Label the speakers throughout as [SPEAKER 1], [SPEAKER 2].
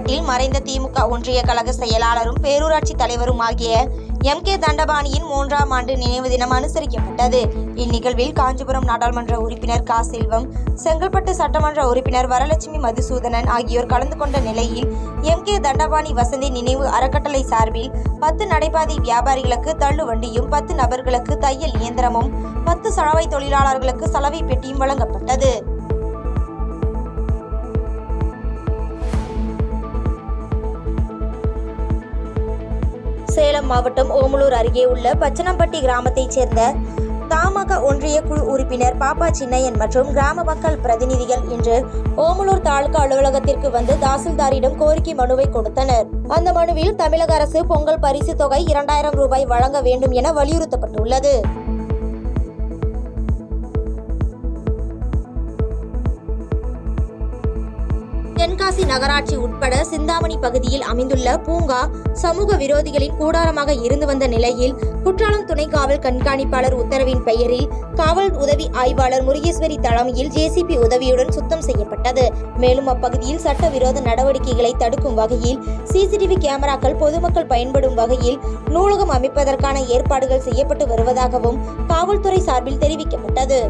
[SPEAKER 1] உசிலம்பட்டியில் மறைந்த திமுக ஒன்றிய கழக செயலாளரும் பேரூராட்சி தலைவரும் ஆகிய எம்.கே. தண்டபாணியின் 3ஆம் ஆண்டு நினைவு தினம் அனுசரிக்கப்பட்டது. இந்நிகழ்வில் காஞ்சிபுரம் நாடாளுமன்ற உறுப்பினர் கா. செல்வம், செங்கல்பட்டு சட்டமன்ற உறுப்பினர் வரலட்சுமி மதுசூதனன் ஆகியோர் கலந்து கொண்ட நிலையில் எம்.கே. தண்டபாணி வசந்தி நினைவு அறக்கட்டளை சார்பில் 10 நடைபாதை வியாபாரிகளுக்கு தள்ளு வண்டியும், 10 நபர்களுக்கு தையல் இயந்திரமும், 10 சலவை தொழிலாளர்களுக்கு சலவை பெட்டியும் வழங்கப்பட்டது. சேலம் மாவட்டம் ஓமலூர் அருகே உள்ள பச்சனம்பட்டி கிராமத்தைச் சேர்ந்த தமாக ஒன்றிய குழு உறுப்பினர் பாப்பா சின்னையன் மற்றும் கிராம மக்கள் பிரதிநிதிகள் இன்று ஓமலூர் தாலுகா அலுவலகத்திற்கு வந்து தாசில்தாரிடம் கோரிக்கை மனுவை கொடுத்தனர். அந்த மனுவில் தமிழக அரசு பொங்கல் பரிசு தொகை 2000 ரூபாய் வழங்க வேண்டும் என வலியுறுத்தப்பட்டுள்ளது. தென்காசி நகராட்சி உட்பட சிந்தாமணி பகுதியில் அமைந்துள்ள பூங்கா சமூக விரோதிகளின் கூடாரமாக இருந்து வந்த நிலையில் குற்றாலம் துணை காவல் கண்காணிப்பாளர் உத்தரவின் பெயரில் காவல் உதவி ஆய்வாளர் முருகேஸ்வரி தலைமையில் ஜேசிபி உதவியுடன் சுத்தம் செய்யப்பட்டது. மேலும் அப்பகுதியில் சட்டவிரோத நடவடிக்கைகளை தடுக்கும் வகையில் சிசிடிவி கேமராக்கள் பொதுமக்கள் பயன்படும் வகையில் நூலகம் அமைப்பதற்கான ஏற்பாடுகள் செய்யப்பட்டு வருவதாகவும் காவல்துறை சார்பில் தெரிவிக்கப்பட்டது.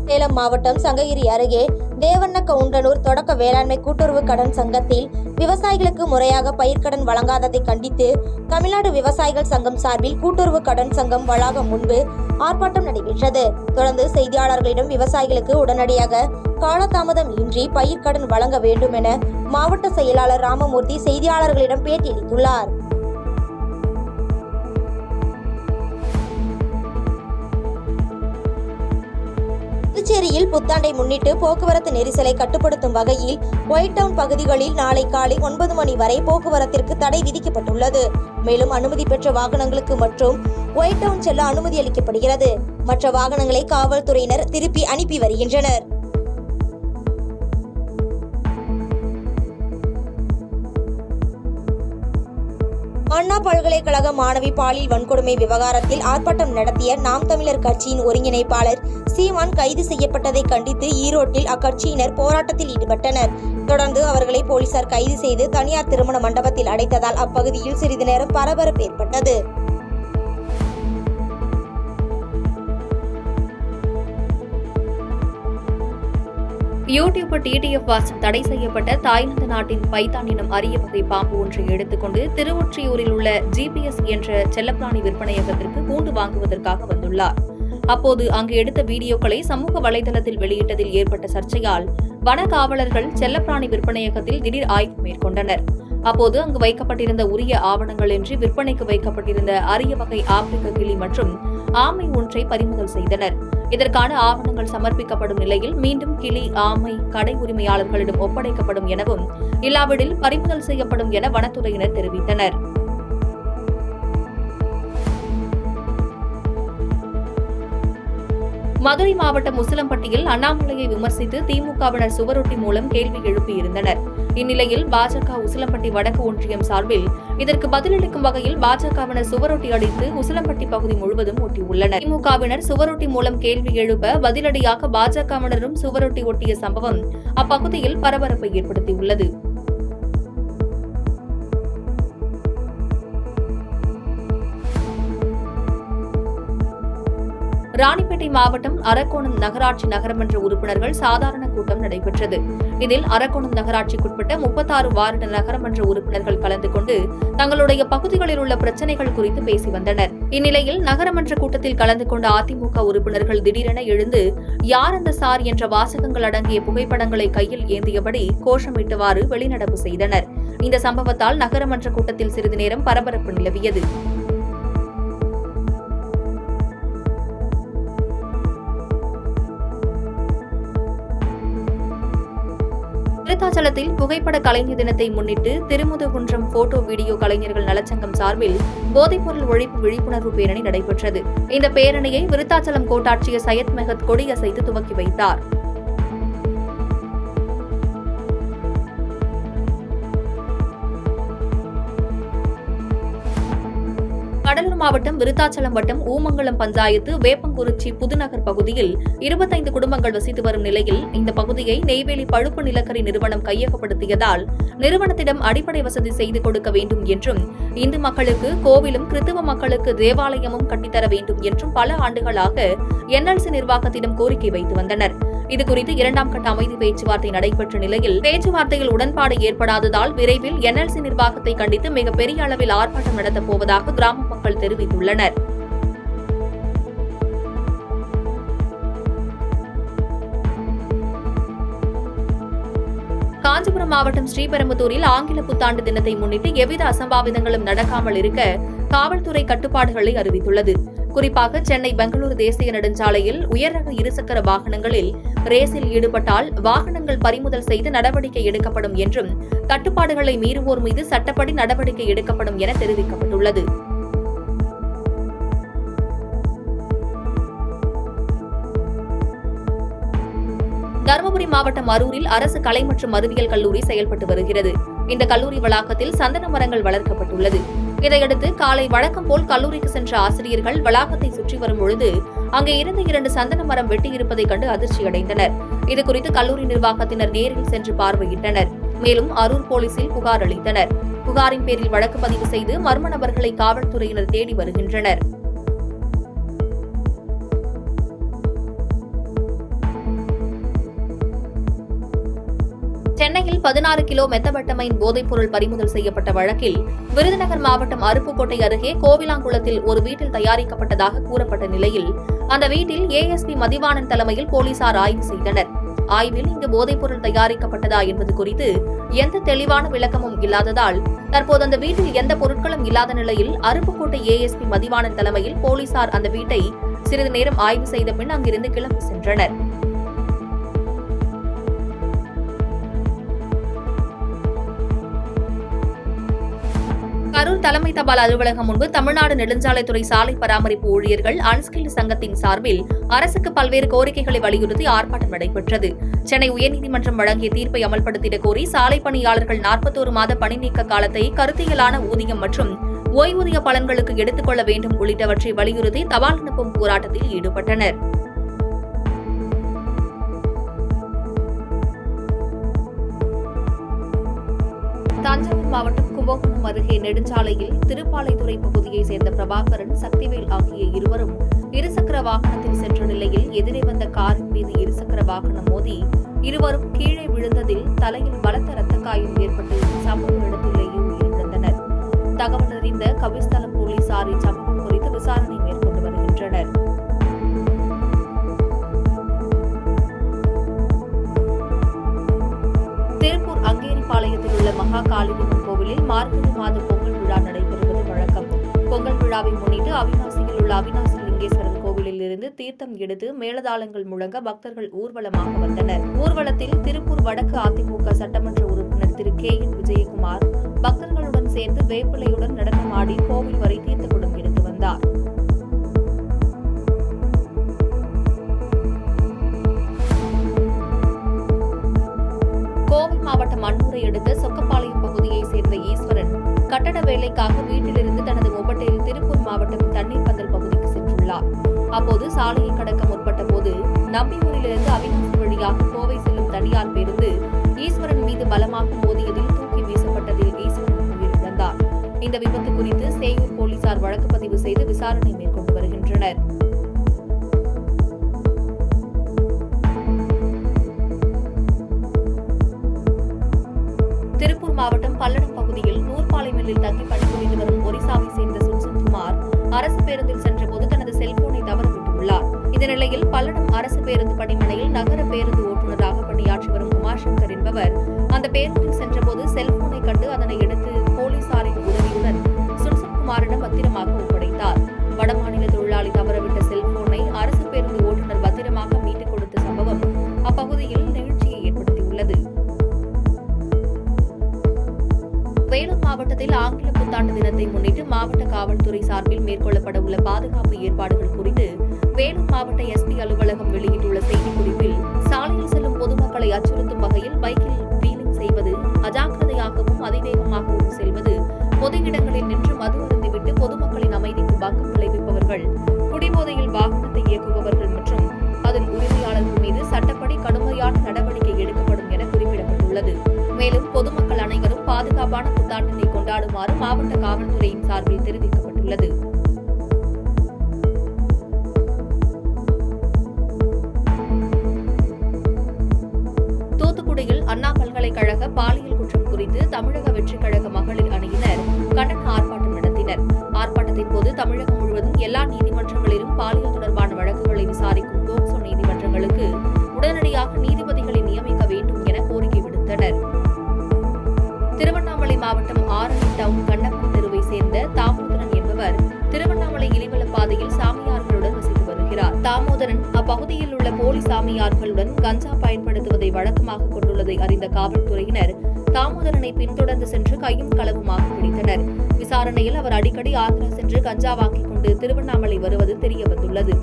[SPEAKER 1] சேலம் மாவட்டம் சங்ககிரி அருகே தேவண்ணகவுண்டனூர் தொடக்க வேளாண்மை கூட்டுறவு கடன் சங்கத்தில் விவசாயிகளுக்கு முறையாக பயிர்க்கடன் வழங்காததை கண்டித்து தமிழ்நாடு விவசாயிகள் சங்கம் சார்பில் கூட்டுறவு கடன் சங்கம் வளாகம் முன்பு ஆர்ப்பாட்டம் நடைபெற்றது. தொடர்ந்து செய்தியாளர்களிடம் விவசாயிகளுக்கு உடனடியாக காலதாமதம் இன்றி பயிர்க்கடன் வழங்க வேண்டும் என மாவட்ட செயலாளர் ராமமூர்த்தி செய்தியாளர்களிடம் பேட்டியளித்துள்ளார். புதுச்சேரியில் புத்தாண்டை முன்னிட்டு போக்குவரத்து நெரிசலை கட்டுப்படுத்தும் வகையில் ஒயிட் டவுன் பகுதிகளில் நாளை காலை 9 மணி வரை போக்குவரத்திற்கு தடை விதிக்கப்பட்டுள்ளது. மேலும் அனுமதி பெற்ற வாகனங்களுக்கு மற்றும் ஒயிட் டவுன் செல்ல அனுமதி அளிக்கப்படுகிறது. மற்ற வாகனங்களை காவல்துறையினர் திருப்பி அனுப்பி வருகின்றனர். அண்ணா பல்கலைக்கழக மாணவி பாலியல் வன்கொடுமை விவகாரத்தில் ஆர்ப்பாட்டம் நடத்திய நாம் தமிழர் கட்சியின் ஒருங்கிணைப்பாளர் சீமான் கைது செய்யப்பட்டதை கண்டித்து ஈரோட்டில் அக்கட்சியினர் போராட்டத்தில் ஈடுபட்டனர். தொடர்ந்து அவர்களை போலீசார் கைது செய்து தனியார் திருமண மண்டபத்தில் அடைத்ததால் அப்பகுதியில் சிறிது நேரம் பரபரப்பு ஏற்பட்டது.
[SPEAKER 2] யூடியூப் டிடிஎஃப் வாட்ஸ் தடை செய்யப்பட்ட தாய்லாந்து நாட்டின் பைத்தான் எனும் அரிய வகை பாம்பு ஒன்றை எடுத்துக்கொண்டு திருவொற்றியூரில் உள்ள ஜிபிஎஸ் என்ற செல்லப்பிராணி விற்பனையகத்திற்கு கூண்டு வாங்குவதற்காக வந்துள்ளார். அப்போது அங்கு எடுத்த வீடியோக்களை சமூக வலைதளத்தில் வெளியிட்டதில் ஏற்பட்ட சர்ச்சையால் வன காவலர்கள் செல்லப்பிராணி விற்பனையகத்தில் திடீர் ஆய்வு மேற்கொண்டனர். அப்போது அங்கு வைக்கப்பட்டிருந்த உரிய ஆவணங்களின்றி விற்பனைக்கு வைக்கப்பட்டிருந்த அரிய வகை ஆப்பிரிக்க கிளி மற்றும் ஆமை ஒன்றை பறிமுதல் செய்தனர். இதற்கான ஆவணங்கள் சமர்ப்பிக்கப்படும் நிலையில் மீண்டும் கிளி, ஆமை கடை உரிமையாளர்களிடம் ஒப்படைக்கப்படும் எனவும் இல்லாவிடில் பறிமுதல் செய்யப்படும் என வனத்துறையினர் தெரிவித்தனர். மதுரை மாவட்டம் உசிலம்பட்டியில் அண்ணாமலையை விமர்சித்து திமுகவினர் சுவரொட்டி மூலம் கேள்வி எழுப்பியிருந்தனர். இந்நிலையில் பாஜக உசிலம்பட்டி வடக்கு ஒன்றியம் சார்பில் இதற்கு பதிலளிக்கும் வகையில் பாஜகவினர் சுவரொட்டி அடித்து உசிலம்பட்டி பகுதி முழுவதும் ஒட்டியுள்ளனர். திமுகவினர் சுவரொட்டி மூலம் கேள்வி எழுப்ப பதிலடியாக பாஜகவினரும் சுவரொட்டி ஒட்டிய சம்பவம் அப்பகுதியில் பரபரப்பை ஏற்படுத்தியுள்ளது. ராணிப்பேட்டை மாவட்டம் அரக்கோணம் நகராட்சி நகரமன்ற உறுப்பினர்கள் சாதாரண கூட்டம் நடைபெற்றது. இதில் அரக்கோணம் நகராட்சிக்குட்பட்ட 36 வார்டு நகரமன்ற உறுப்பினர்கள் கலந்து கொண்டு தங்களுடைய பகுதிகளில் உள்ள பிரச்சினைகள் குறித்து பேசி வந்தனர். இந்நிலையில் நகரமன்ற கூட்டத்தில் கலந்து கொண்ட அதிமுக உறுப்பினர்கள் திடீரென எழுந்து யார் அந்த சார் என்ற வாசகங்கள் அடங்கிய புகைப்படங்களை கையில் ஏந்தியபடி கோஷமிட்டவாறு வெளிநடப்பு செய்தனர். இந்த சம்பவத்தால் நகரமன்ற கூட்டத்தில் சிறிது நேரம் பரபரப்பு நிலவியது. விருத்தாச்சலத்தில் புகைப்பட கலைஞர் தினத்தை முன்னிட்டு திருமுதுகுன்றம் போட்டோ வீடியோ கலைஞர்கள் நலச்சங்கம் சார்பில் போதைப்பொருள் ஒழிப்பு விழிப்புணர்வு பேரணி நடைபெற்றது. இந்த பேரணியை விருத்தாச்சலம் கோட்டாட்சியர் சையத் மெஹத் கொடியசைத்து துவக்கி வைத்தார். கடலூர் மாவட்டம் விருத்தாச்சலம் வட்டம் ஊமங்கலம் பஞ்சாயத்து வேப்பங்குறிச்சி புதுநகர் பகுதியில் 25 குடும்பங்கள் வசித்து வரும் நிலையில் இந்த பகுதியை நெய்வேலி பழுப்பு நிலக்கரி நிறுவனம் கையகப்படுத்தியதால் நிறுவனத்திடம் அடிப்படை வசதி செய்து கொடுக்க வேண்டும் என்றும் இந்து மக்களுக்கு கோவிலும் கிறிஸ்தவ மக்களுக்கு தேவாலயமும் கட்டித்தர வேண்டும் என்றும் பல ஆண்டுகளாக என்எல்சி நிர்வாகத்திடம் கோரிக்கை வைத்து வந்தனர். இதுகுறித்து 2ஆம் கட்ட அமைதி பேச்சுவார்த்தை நடைபெற்ற நிலையில் பேச்சுவார்த்தையில் உடன்பாடு ஏற்படாததால் விரைவில் என்எல்சி நிர்வாகத்தை கண்டித்து மிகப்பெரிய அளவில் ஆர்ப்பாட்டம் நடத்தப் போவதாக கிராம மக்கள் தெரிவித்துள்ளனர். காஞ்சிபுரம் மாவட்டம் ஸ்ரீபெரும்புதூரில் ஆங்கில புத்தாண்டு தினத்தை முன்னிட்டு எவ்வித அசம்பாவிதங்களும் நடக்காமல் இருக்க காவல்துறை கட்டுப்பாடுகளை அறிவித்துள்ளது. குறிப்பாக சென்னை பெங்களூரு தேசிய நெடுஞ்சாலையில் உயர்ரக இருசக்கர வாகனங்களில் ரேஸில் ஈடுபட்டால் வாகனங்கள் பறிமுதல் செய்து நடவடிக்கை எடுக்கப்படும் என்றும் கட்டுப்பாடுகளை மீறுவோர் மீது சட்டப்படி நடவடிக்கை எடுக்கப்படும் என தெரிவிக்கப்பட்டுள்ளது. தருமபுரி மாவட்டம் அரூரில் அரசு கலை மற்றும் அறிவியல் கல்லூரி செயல்பட்டு வருகிறது. இந்த கல்லூரி வளாகத்தில் சந்தன மரங்கள் வளர்க்கப்பட்டுள்ளது. இதையடுத்து காலை வழக்கம் போல் கல்லூரிக்கு சென்ற ஆசிரியர்கள் வளாகத்தை சுற்றி வரும் பொழுது அங்கே இருந்த 2 சந்தன மரம் வெட்டியிருப்பதைக் கண்டு அதிர்ச்சியடைந்தனர். இதுகுறித்து கல்லூரி நிர்வாகத்தினர் நேரில் சென்று பார்வையிட்டனர். மேலும் அரூர் போலீசில் புகார் அளித்தனர். புகாரின் பேரில் வழக்கு பதிவு செய்து மர்ம நபர்களை காவல்துறையினர் தேடி வருகின்றனர். சென்னையில் 16 கிலோ மெத்தபெட்டமைன் போதைப்பொருள் பறிமுதல் செய்யப்பட்ட வழக்கில் விருதுநகர் மாவட்டம் அருப்புக்கோட்டை அருகே கோவிலாங்குளத்தில் ஒரு வீட்டில் தயாரிக்கப்பட்டதாக கூறப்பட்ட நிலையில் அந்த வீட்டில் ஏஎஸ்பி மதிவாணன் தலைமையில் போலீசார் ஆய்வு செய்தனர். ஆய்வில் இங்கு போதைப்பொருள் தயாரிக்கப்பட்டதா என்பது குறித்து எந்த தெளிவான விளக்கமும் இல்லாததால் தற்போது அந்த வீட்டில் எந்த பொருட்களும் இல்லாத நிலையில் அருப்புக்கோட்டை ஏஎஸ்பி மதிவாணன் தலைமையில் போலீசார் அந்த வீட்டை சிறிது நேரம் ஆய்வு செய்த பின் அங்கிருந்து கிளம்பி சென்றனர். கரூர் தலைமை தபால் அலுவலகம் முன்பு தமிழ்நாடு நெடுஞ்சாலைத்துறை சாலை பராமரிப்பு ஊழியர்கள் அன்ஸ்கில்டு சங்கத்தின் சார்பில் அரசுக்கு பல்வேறு கோரிக்கைகளை வலியுறுத்தி ஆர்ப்பாட்டம் நடைபெற்றது. சென்னை உயர்நீதிமன்றம் வழங்கிய தீர்ப்பை அமல்படுத்திட கோரி சாலை பணியாளர்கள் 41 மாத பணி நீக்க காலத்தை கருத்தியலான ஊதியம் மற்றும் ஓய்வூதிய பலன்களுக்கு எடுத்துக் கொள்ள வேண்டும் உள்ளிட்டவற்றை வலியுறுத்தி தபால் அனுப்பும் போராட்டத்தில் ஈடுபட்டனர். தஞ்சாவூர் மாவட்டம் கும்பகோணம் அருகே நெடுஞ்சாலையில் திருப்பாலைத்துறை பகுதியைச் சேர்ந்த பிரபாகரன், சக்திவேல் ஆகிய இருவரும் இருசக்கர வாகனத்தில் சென்ற நிலையில் எதிரே வந்த காரின் மீது இருசக்கர வாகனம் மோதி இருவரும் கீழே விழுந்ததில் தலையில் பலத்த இரத்த காயம் ஏற்பட்டு சம்பவ இடத்திலேயே உயிரிழந்தனர். தகவல் அறிந்த கவிஸ்தலம் போலீசார் இச்சம்பவம் குறித்து விசாரணை மேற்கொண்டு வருகின்றனர். திருப்பூர் அங்கேரிபாளையத்தில் உள்ள மகா காளியம்மன் கோவிலில் மார்கழி மாத பொங்கல் விழா நடைபெறுவது வழக்கம். பொங்கல் விழாவை முன்னிட்டு அவிநாசியில் உள்ள அவிநாசி லிங்கேஸ்வரர் கோவிலில் இருந்து தீர்த்தம் எடுத்து மேளதாளங்கள் முழங்க பக்தர்கள் ஊர்வலமாக வந்தனர். ஊர்வலத்தில் திருப்பூர் வடக்கு அதிமுக சட்டமன்ற உறுப்பினர் திரு KN விஜயகுமார் பக்தர்களுடன் சேர்ந்து வேப்பிலையுடன் நடனமாடி கோவில் வரை தீர்த்த குடம் எடுத்து வந்தார். கோவை மாவட்டம் அன்னூரை அடுத்த சொக்கப்பாளையம் பகுதியைச் சேர்ந்த ஈஸ்வரன் கட்டட வேலைக்காக வீட்டிலிருந்து தனது மொபைலில் திருப்பூர் மாவட்டம் தண்ணீர் பந்தல் பகுதிக்கு சென்றுள்ளார். அப்போது சாலையை கடக்க முற்பட்ட போது நம்பியூரிலிருந்து அவிநாசி வழியாக கோவை செல்லும் தனியார் பேருந்து ஈஸ்வரன் மீது பலமாக மோதியதில் தூக்கி வீசப்பட்டதில் ஈஸ்வரன் உயிரிழந்தார். இந்த விபத்து குறித்து சேயூர் போலீசார் வழக்கு பதிவு செய்து விசாரணை மேற்கொண்டு வருகின்றனர். திருப்பூர் மாவட்டம் பல்லடம் பகுதியில் நூற்பாலை மில்லில் தங்கி பணிபுரிந்து வரும் ஒரிசாவை சேர்ந்த சுன்சன்குமார் அரசு பேருந்தில் சென்றபோது தனது செல்போனை தவறவிட்டுள்ளார். இந்த நிலையில் பல்லடம் அரசு பேருந்து பணிமனையில் நகர பேருந்து ஓட்டுநராக பணியாற்றி வரும் உமாசங்கர் என்பவர் அந்த பேருந்தில் சென்றபோது செல்போனை கண்டு அதனை எடுத்து போலீசாரின் உதவியுடன் சுன்சன்குமாரிடம் பத்திரமாக ஒப்படைத்தார். வடமாநில தொழிலாளி தவறவிட்ட செல்போனை அரசு பேருந்து ஓட்டுநர் பத்திரமாக மீட்டுக் கொடுத்த சம்பவம் அப்பகுதியில் நிகழ்ச்சியை ஏற்படுத்தியுள்ளது. வேலூர் மாவட்டத்தில் ஆங்கில புத்தாண்டு தினத்தை முன்னிட்டு மாவட்ட காவல்துறை சார்பில் மேற்கொள்ளப்பட உள்ள பாதுகாப்பு ஏற்பாடுகள் குறித்து வேலூர் மாவட்ட SP அலுவலகம் வெளியிட்டுள்ள செய்திக்குறிப்பில் சாலையில் செல்லும் பொதுமக்களை அச்சுறுத்தும் வகையில் பைக்கில் வீலிங் செய்வது, அஜாக்கிரதையாகவும் அதிவேகமாகவும் செல்வது, பொது இடங்களில் நின்று மது அருந்திவிட்டு பொதுமக்களின் அமைதி ஓட்டுநர்கள், குடிபோதையில் வாகனத்தை இயக்குபவர்கள் மற்றும் அதன் உரிமையாளர்கள் மீது சட்டப்படி கடுமையான நடவடிக்கை எடுக்கப்படும் என குறிப்பிடப்பட்டுள்ளது. மேலும் பொதுமக்கள் அனைவரும் பாதுகாப்பான புத்தாண்டினை கொண்டாடுமாறு மாவட்ட காவல்துறையின் சார்பில் தெரிவிக்கப்பட்டுள்ளது. தூத்துக்குடியில் அண்ணா பல்கலைக்கழக பாலியல் குற்றம் குறித்து தமிழக வெற்றிக் கழக மகளிர் அணியினர் கண்டன ஆர்ப்பாட்டம் நடத்தினர். ஆர்ப்பாட்டத்தின் போது தமிழகம் முழுவதும் எல்லா நீதிமன்றங்களிலும் பாலியல் தொடர்பான வழக்குகளை விசாரிக்கும் போக்சோ நீதிமன்றங்களுக்கு உடனடியாக நீதிபதிகளை நியமிக்க வேண்டும் என கோரிக்கை விடுத்தனர். திருவண்ணாமலை மாவட்டம் ஆரணி டவுன் கண்ணப்பன் தெருவை சேர்ந்த தாமோதரன் என்பவர் திருவண்ணாமலை கிரிவல பாதையில் சாமியார்களுடன் வசித்து வருகிறார். தாமோதரன் அப்பகுதியில் உள்ள போலி சாமியார்களுடன் கஞ்சா பயன்படுத்துவதை வழக்கமாக கொண்டுள்ளதை அறிந்த காவல்துறையினர் தாமோதரனை பின்தொடர்ந்து சென்று கையும் களவுமாக பிடித்தனர். விசாரணையில் அவர் அடிக்கடி ஆந்திரா சென்று கஞ்சா வாங்கிக் கொண்டு திருவண்ணாமலை வருவது தெரியவந்துள்ளது.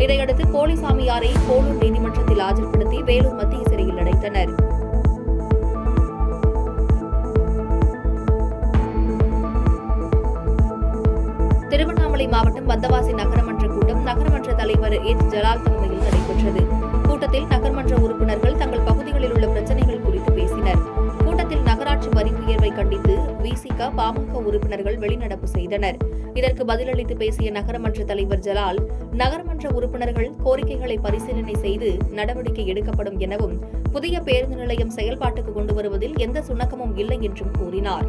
[SPEAKER 2] இதையடுத்து போலி சாமியாரை போலூர் நீதிமன்றத்தில் ஆஜர்படுத்தி வேலூர் மத்திய சிறையில் அடைத்தனர். திருவண்ணாமலை மாவட்டம் வந்தவாசி நகரமன்ற கூட்டம் நகரமன்ற தலைவர் ஜலால் தலைமையில் நடைபெற்றது. கூட்டத்தில் நகர்மன்ற உறுப்பினர்கள் தங்கள் பகுதிகளில் உள்ள பிரச்சினைகள் குறித்து பேசினர். கூட்டத்தில் நகராட்சி வரி உயர்வை கண்டித்து விசிக, பாமக உறுப்பினர்கள் வெளிநடப்பு செய்தனர். இதற்கு பதிலளித்து பேசிய நகரமன்ற தலைவர் ஜலால், நகரமன்ற உறுப்பினர்கள் கோரிக்கைகளை பரிசீலனை செய்து நடவடிக்கை எடுக்கப்படும் எனவும், புதிய பேருந்து நிலையம் செயல்பாட்டுக்கு கொண்டு வருவதில் எந்த சுணக்கமும் இல்லை என்றும் கூறினார்.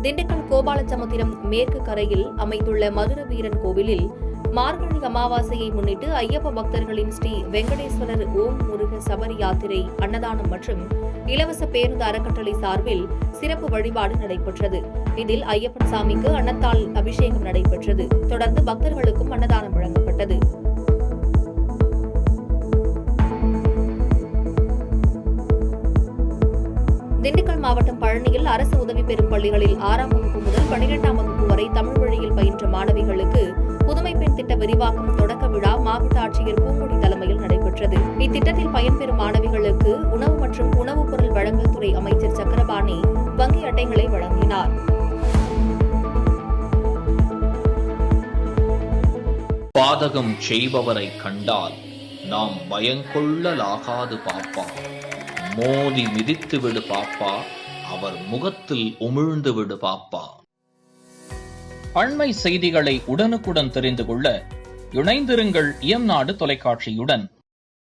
[SPEAKER 2] திண்டுக்கல் கோபாலசமுத்திரம் மேற்கு கரையில் அமைந்துள்ள மதுர வீரன் கோவிலில் மார்கழி அமாவாசையை முன்னிட்டு ஐயப்ப பக்தர்களின் ஸ்ரீ வெங்கடேஸ்வரர் ஓம் முருக சபரி யாத்திரை, அன்னதானம் மற்றும் இலவச பேருந்து அறக்கட்டளை சார்பில் சிறப்பு வழிபாடு நடைபெற்றது. இதில் ஐயப்பன் சாமிக்கு அன்னத்தால் அபிஷேகம் நடைபெற்றது. தொடர்ந்து பக்தர்களுக்கும் அன்னதானம் வழங்கப்பட்டது. திண்டுக்கல் மாவட்டம் பழனியில் அரசு உதவி பெறும் பள்ளிகளில் 6ஆம் வகுப்பு முதல் 12ஆம் வகுப்பு வரை தமிழ் வழியில் பயின்ற மாணவிகளுக்கு புதுமை பெண் திட்ட விரிவாக்கம் தொடக்க விழா மாவட்ட ஆட்சியர் பூங்கொடி தலைமையில் நடைபெற்றது. இத்திட்டத்தில் பயன்பெறும் மாணவிகளுக்கு உணவு மற்றும் உணவுப் பொருள் வழங்கல் துறை அமைச்சர் சக்கரபாணி வங்கி அட்டைகளை வழங்கினார்.
[SPEAKER 3] பாதகம் செய்பவரை கண்டால் நாம் பயங்கொள்ளலாகாது பாப்பா, மோதி மிதித்து விடு பாப்பா, அவர் முகத்தில் உமிழ்ந்து விடு பாப்பா. அண்மை செய்திகளை உடனுக்குடன் தெரிந்து கொள்ள இணைந்திருங்கள் இயம்நாடு தொலைக்காட்சியுடன்.